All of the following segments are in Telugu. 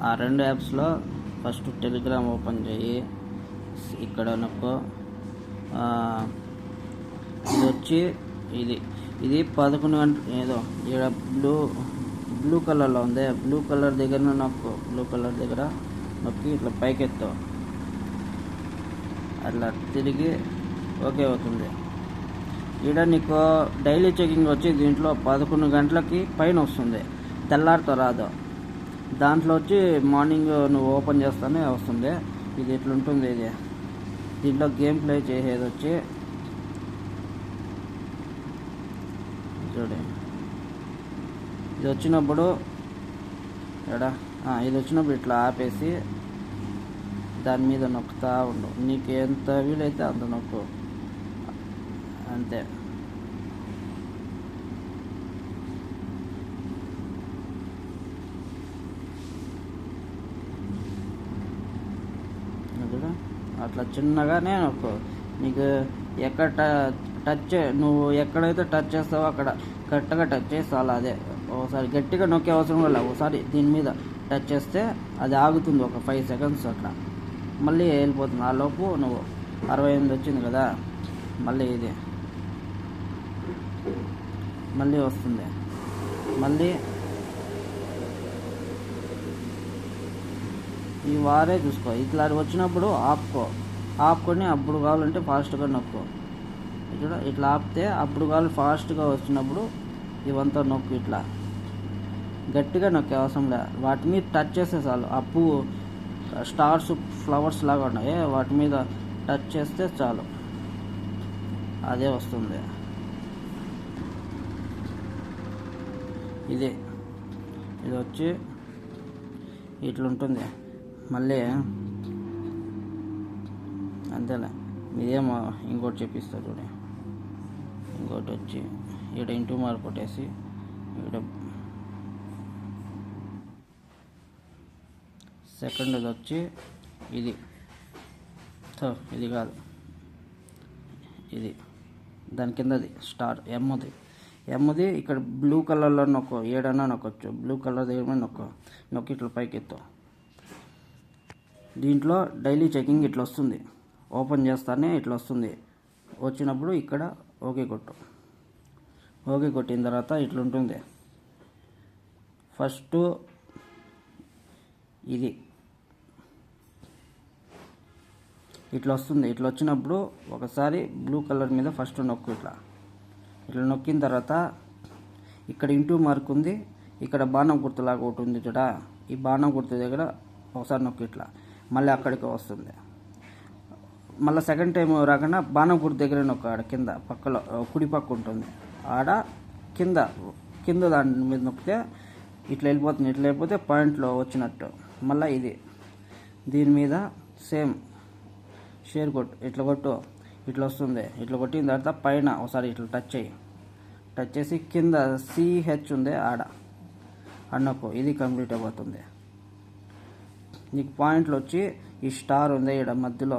ఆ 2 యాప్స్లో ఫస్ట్ టెలిగ్రామ్ ఓపెన్ చేయి. ఇక్కడ నొక్కు. ఇది వచ్చి ఇది 11 గంటలు ఏదో ఇక్కడ బ్లూ కలర్లో ఉంది. బ్లూ కలర్ దగ్గర నొక్కు. బ్లూ కలర్ దగ్గర నొక్కి ఇట్లా పైకెత్తు. అట్లా తిరిగి ఓకే అవుతుంది. ఇక్కడ నీకు డైలీ చెకింగ్ వచ్చి దీంట్లో 11 గంటలకి పైన వస్తుంది, తెల్లారితో రాదు. దాంట్లో వచ్చి మార్నింగ్ నువ్వు ఓపెన్ చేస్తానే వస్తుంది. ఇది ఇట్లుంటుంది. దీంట్లో గేమ్ ప్లే చేసేది వచ్చి చూడండి. ఇది వచ్చినప్పుడు ఇది వచ్చినప్పుడు ఇట్లా ఆపేసి దాని మీద నొక్కుతా ఉండు. నీకు ఎంత వీలైతే అంత నొక్కు, అంతే. అట్లా చిన్నగానే నొక్కు. నీకు ఎక్కడ నువ్వు ఎక్కడైతే టచ్ చేస్తావో అక్కడ కరెక్ట్గా టచ్ చేసి అలా అదే. ఒకసారి గట్టిగా నొక్కే అవసరం వల్ల ఒకసారి దీని మీద టచ్ చేస్తే అది ఆగుతుంది ఒక 5 సెకండ్స్ అట్లా, మళ్ళీ వెళ్ళిపోతుంది. ఆ లోపు నువ్వు 68 వచ్చింది కదా, మళ్ళీ వస్తుంది. మళ్ళీ ఈ వారే చూసుకో. ఇట్లా వచ్చినప్పుడు ఆపుకొని అప్పుడు కావాలంటే ఫాస్ట్గా నొక్కు. ఇట్లా ఆపితే అప్పుడు కావాలి ఫాస్ట్గా వచ్చినప్పుడు ఇవంతా నొక్కు. ఇట్లా గట్టిగా నొక్కే అవసరం లే. వాటి మీద టచ్ చేస్తే చాలు. ఆ పువ్వు స్టార్స్ ఫ్లవర్స్ లాగా ఉన్నాయి, వాటి మీద టచ్ చేస్తే చాలు, అదే వస్తుంది. ఇది వచ్చి ఇట్లుంటుంది. మళ్ళీ అంతేలే. ఇదేమో ఇంకోటి చెప్పిస్తా చూడండి. ఇంకోటి వచ్చి ఇక్కడ ఇంటూ మార్క్ కొట్టేసి ఇక్కడ సెకండ్ వచ్చి ఇది కాదు, ఇది దాని కిందది స్టార్ ఎమ్ముది ఇక్కడ బ్లూ కలర్లో నొక్కు. ఏడన్నా నొక్కొచ్చు. బ్లూ కలర్ దగ్గర నొక్కి ఇట్లా పైకి ఎత్తు. దీంట్లో డైలీ చెకింగ్ ఇట్లా వస్తుంది. ఓపెన్ చేస్తానే ఇట్లా వస్తుంది. వచ్చినప్పుడు ఇక్కడ ఓకే కొట్టు. ఓకే కొట్టిన తర్వాత ఇట్లుంటుంది. ఫస్ట్ ఇది ఇట్లా వస్తుంది. ఇట్లా వచ్చినప్పుడు ఒకసారి బ్లూ కలర్ మీద ఫస్ట్ నొక్కు. ఇట్లా నొక్కిన తర్వాత ఇక్కడ ఇంటూ మార్క్ ఉంది, ఇక్కడ బాణం గుర్తులాగా ఒకటి ఉంది చూడ. ఈ బాణం గుర్తు దగ్గర ఒకసారి నొక్కి ఇట్లా మళ్ళీ అక్కడికి వస్తుంది. మళ్ళీ సెకండ్ టైం రాకుండా బాణం గుర్తు దగ్గర నొక్కు. ఆడ కింద పక్కలో కుడి పక్క ఉంటుంది, ఆడ కింద దాని మీద నొక్కితే ఇట్లా వెళ్ళిపోతుంది. ఇట్లా వెళ్ళిపోతే పాయింట్లో వచ్చినట్టు. మళ్ళీ దీని మీద సేమ్ షేర్ కొట్టు. ఇట్లా కొట్టు, ఇట్లా వస్తుంది. ఇట్లా కొట్టిన తర్వాత పైన ఒకసారి ఇట్లా టచ్ చేసి కింద CH ఉంది ఆడ నొక్కు. ఇది కంప్లీట్ అయిపోతుంది. నీకు పాయింట్లు వచ్చి ఈ స్టార్ ఉంది ఇక్కడ మధ్యలో,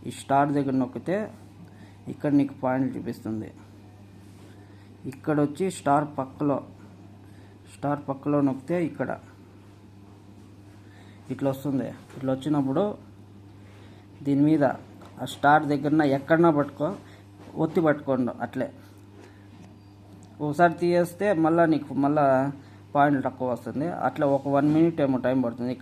ఈ స్టార్ దగ్గర నొక్కితే ఇక్కడ నీకు పాయింట్లు చూపిస్తుంది. ఇక్కడ వచ్చి స్టార్ పక్కలో నొక్కితే ఇక్కడ ఇట్లా వస్తుంది. ఇట్లా వచ్చినప్పుడు దీని మీద ఆ స్టార్ దగ్గర ఎక్కడన్నా ఒత్తి పట్టుకోండి. అట్లే ఒకసారి తీయేస్తే నీకు మళ్ళీ పాయింట్లు తక్కువ వస్తుంది. అట్లా ఒక 1 మినిట్ ఏమో టైం పడుతుంది.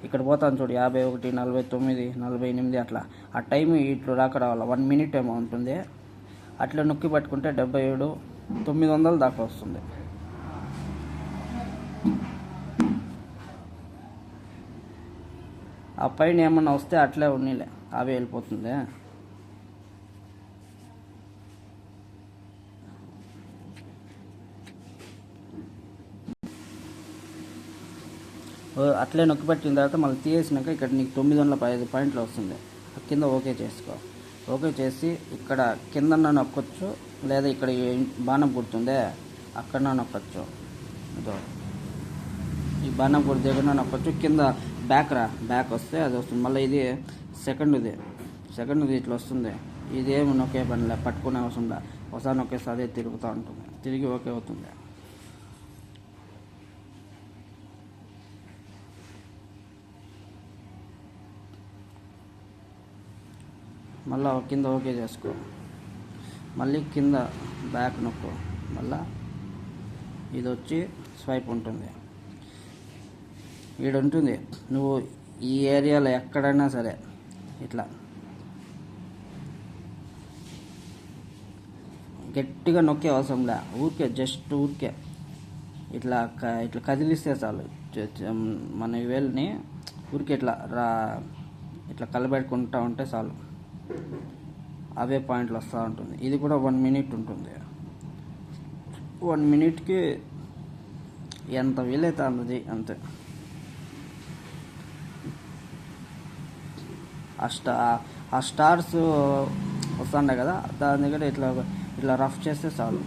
ఇక్కడ పోతాను చూడు 51, 49, 48 అట్లా. ఆ టైం ఇట్లా రావాలి. 1 మినిట్ ఏమో ఉంటుంది. అట్లా నొక్కి పట్టుకుంటే 77, 900 దాకా వస్తుంది. ఆ పైన ఏమన్నా వస్తే అట్లే ఉన్నీలే, అవే వెళ్ళిపోతుంది. అట్లే నొక్కి పెట్టిన తర్వాత మళ్ళీ తీసేసినాక ఇక్కడ నీకు 915 పాయింట్లు వస్తుంది. కింద ఓకే చేసుకో. ఓకే చేసి ఇక్కడ కింద నొక్కొచ్చు, లేదా ఇక్కడ బాణం గుర్తుందే అక్కడ నొక్కొచ్చు. ఈ బాణం గుర్తు దగ్గర నొక్కొచ్చు. కింద బ్యాక్ వస్తే అది వస్తుంది. మళ్ళీ ఇది సెకండ్ది ఇట్లా వస్తుంది. ఇదేమి నొక్కే పనిలే, పట్టుకునే అవసరం లే. ఒకసారి నొక్కేస్తే అదే తిరుగుతూ ఉంటుంది. తిరిగి ఓకే అవుతుంది. మళ్ళీ కింద ఓకే చేసుకో, మళ్ళీ కింద బ్యాక్ నొక్కు, మళ్ళీ ఇది వచ్చి స్వైప్ ఉంటుంది. ఉంటుంది నువ్వు ఈ ఏరియాలో ఎక్కడైనా సరే ఇట్లా గట్టిగా నొక్కే అవసరం లే, ఊరికే జస్ట్ ఊరికే ఇట్లా ఇట్లా కదిలిస్తే చాలు. మన వేలుని ఊరికే ఇట్లా ఇట్లా కలబెట్టుకుంటూ ఉంటే చాలు, అవే పాయింట్లు వస్తూ ఉంటుంది. ఇది కూడా 1 minute ఉంటుంది. 1 minuteకి ఎంత వీలైతే అన్నది అంతే. ఆ స్టార్స్ వస్తుండే కదా, దాని దగ్గర ఇట్లా ఇట్లా రఫ్ చేస్తే చాలు.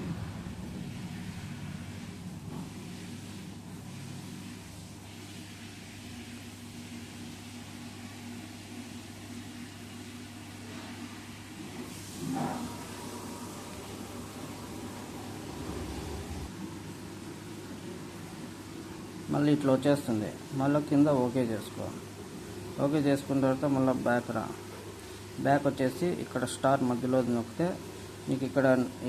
మళ్ళీ ఇట్లా వచ్చేస్తుంది. మళ్ళీ కింద ఓకే చేసుకో. ఓకే చేసుకున్న తర్వాత మళ్ళీ బ్యాక్ వచ్చేసి ఇక్కడ స్టార్ మధ్యలో నొక్కితే నీకు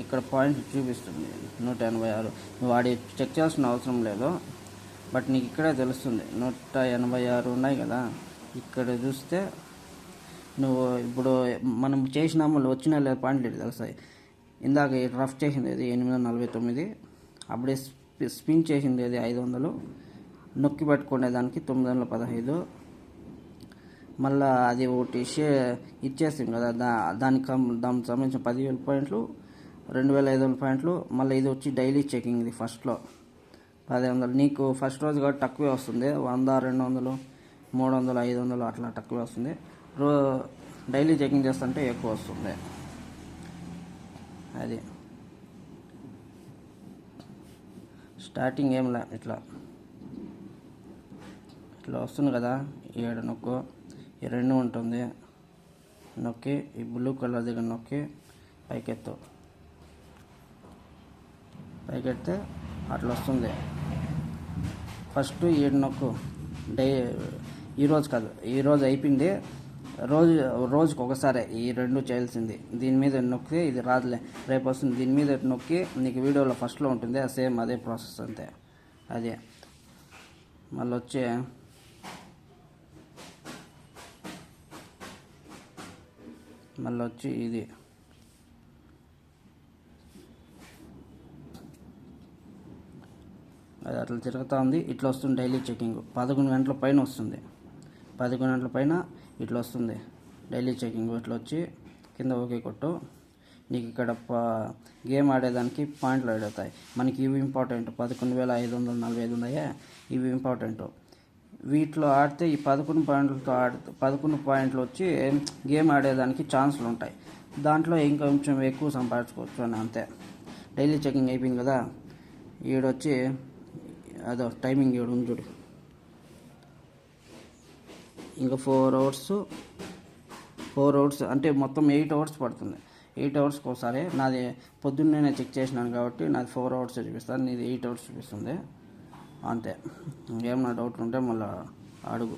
ఇక్కడ పాయింట్ చూపిస్తుంది 186. నువ్వు వాడి చెక్ చేయాల్సిన అవసరం లేదు, బట్ నీకు ఇక్కడే తెలుస్తుంది 186 ఉన్నాయి కదా. ఇక్కడ చూస్తే నువ్వు ఇప్పుడు మనం చేసినాము వచ్చిన లేదా పాయింట్లు ఇటు తెలుస్తాయి. ఇందాక రఫ్ చేసింది అది 849, అప్పుడే స్పిన్ చేసింది అది 500, నొక్కి పెట్టుకునేదానికి 915. మళ్ళీ అది ఒకటి ఇచ్చేస్తాం కదా, దానికి సంబంధించిన 10,000 పాయింట్లు, 2,500 పాయింట్లు. మళ్ళీ ఇది వచ్చి డైలీ చెకింగ్. ఇది ఫస్ట్లో 1,000. నీకు ఫస్ట్ రోజు కాబట్టి తక్కువే వస్తుంది, 100, 200, 300, 500 అట్లా తక్కువే వస్తుంది. డైలీ చెకింగ్ చేస్తుంటే ఎక్కువ వస్తుంది. అది స్టార్టింగ్ ఏం లే, ఇట్లా వస్తుంది కదా, 7 నొక్కు, ఈ 2 ఉంటుంది, నొక్కి ఈ బ్లూ కలర్ దగ్గర నొక్కి పైకెత్తే అట్లా వస్తుంది. ఫస్ట్ 7 నొక్కు. ఈరోజు కాదు, ఈరోజు అయిపోయింది. రోజుకి ఒకసారి ఈ 2 చేయాల్సింది. దీని మీద నొక్కితే ఇది రాదులే, రేపు వస్తుంది. దీని మీద నొక్కి నీకు వీడియోలో ఫస్ట్లో ఉంటుంది, సేమ్ అదే ప్రాసెస్ అంతే. అదే మళ్ళీ వచ్చి ఇది అది అట్లా తిరుగుతూ ఉంది. ఇట్లా వస్తుంది డైలీ చెకింగ్. 11 గంటల పైన వస్తుంది. 11 గంటల పైన ఇట్లా వస్తుంది డైలీ చెకింగ్. ఇట్లా వచ్చి కింద ఓకే కొట్టు. నీకు ఇక్కడ గేమ్ ఆడేదానికి పాయింట్లు ఆడవుతాయి. మనకి ఇవి ఇంపార్టెంట్. 11,545 ఉన్నాయే, ఇవి ఇంపార్టెంట్. వీటిలో ఆడితే ఈ 11 పాయింట్లు వచ్చి గేమ్ ఆడేదానికి ఛాన్సులు ఉంటాయి. దాంట్లో ఇంకొంచెం ఎక్కువ సంపాదించుకోవచ్చు అని అంతే. డైలీ చెకింగ్ అయిపోయింది కదా. ఈడొచ్చి అదో టైమింగ్ ఈడు ఉంది చూడు. ఇంకా 4 అవర్స్ అంటే మొత్తం 8 hours పడుతుంది. 8 hours ఒకసారి. నాది పొద్దున్నే చెక్ చేసినాను కాబట్టి నాది 4 hours చూపిస్తాను, నీది 8 hours చూపిస్తుంది అంతే. ఏమన్నా డౌట్లు ఉంటే మళ్ళీ అడుగు.